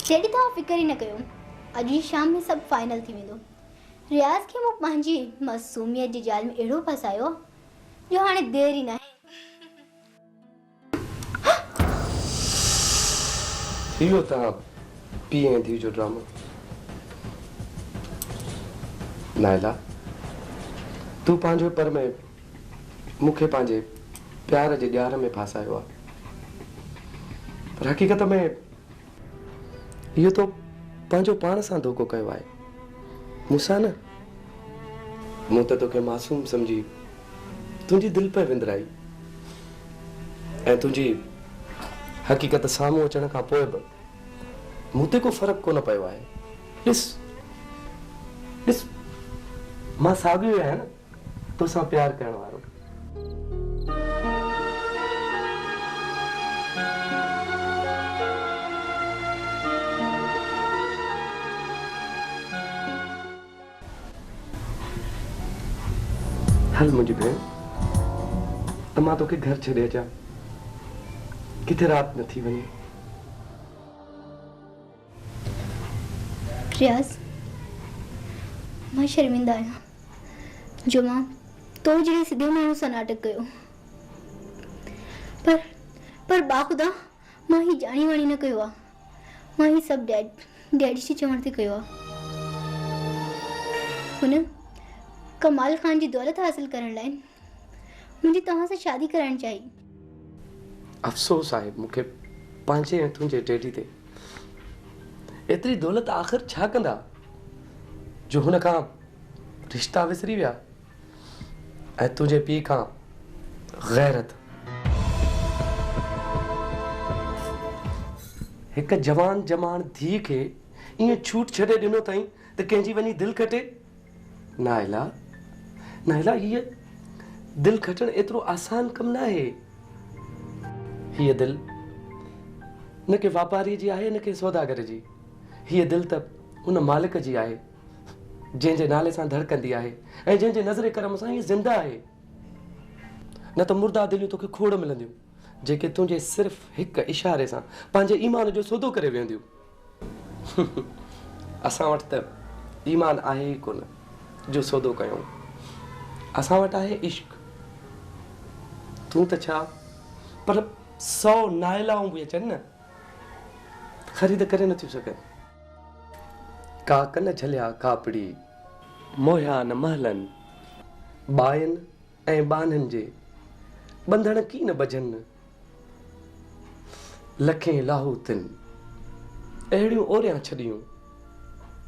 Daddy तव्हां फिकर ई न कयो, अॼु जी शाम में सभु फाइनल थी वेंदो। रियाज़ खे मूं पंहिंजी मासूमियत जी जाल में अहिड़ो फसायो जो हाणे देरि ई न आहे। थी वियो तव्हां पीउ ऐं धीउ जो ड्रामो। नाइला, तूं पंहिंजे पर में मूंखे पंहिंजे प्यार जे ॾियार में फासायो आहे, पर हक़ीक़त में इहो तो पंहिंजो पाण सां धोखो कयो आहे, मूंसां न। मूं त तोखे मासूम सम्झी तुंहिंजी दिलि पे विंदराई, ऐं तुंहिंजी हक़ीक़त साम्हूं अचण खां पोइ बि मूं ते को फ़र्क़ु कोन पियो आहे। ॾिस ॾिस, मां साॻियो आहियां न तोसां प्यार करण वारो। हल मुंहिंजी भेण, त मां तोखे घर छॾे अचां, किथे राति न थी वञे। रियाज़, मां शर्मिंदा आहियां जो मां तो जहिड़े सिधे माण्हू सां नाटक कयो, पर बाख़ुदा मां ही जाणी वाणी न कयो आहे। मां ही सभु डैडी जे चवण ते कयो आहे। हुन कमाल खान जी दौलत हासिल करण लाइ मुंहिंजी तव्हां सां शादी कराइण चाहिई। अफ़सोस आहे मूंखे पंहिंजे ऐं तुंहिंजे डैडी ते। एतिरी दौलत आख़िर छा कंदा जो हुन खां रिश्ता विसरी विया, ऐं तुंहिंजे पीउ खां गैरत। हिक जवान जमान धीउ खे ईअं छूट छॾे ॾिनो अथई त कंहिंजी वञी दिलि खटे। नाइला, नाइला, हीअ दिलि खटणु एतिरो आसान कमु न आहे। हीअ दिलि न के वापारी जी आहे न के सौदागर जी। हीअ दिलि त उन मालिक जी आहे जंहिंजे नाले सां धड़कंदी आहे ऐं जंहिंजे नज़रे करम सां हीअ ज़िंदा आहे। न त मुर्दा दिलियूं तोखे खोड़ मिलंदियूं जेके तुंहिंजे सिर्फ़ु हिकु इशारे सां पंहिंजे ईमान जो सौदो करे वेंदियूं। असां वटि त ईमान आहे ई कोन जो सौदो कयूं। असां वटि आहे इश्क। तूं त छा, पर 100 नाइलाऊं बि अचनि न, ख़रीद करे नथियूं सघनि। का कन झलिया कापड़ी मोहिया न महलनि, बायनि ऐं बाननि जे बंधण की न बजनि। लखें लाहूतिन अहिड़ियूं ओरियां छॾियूं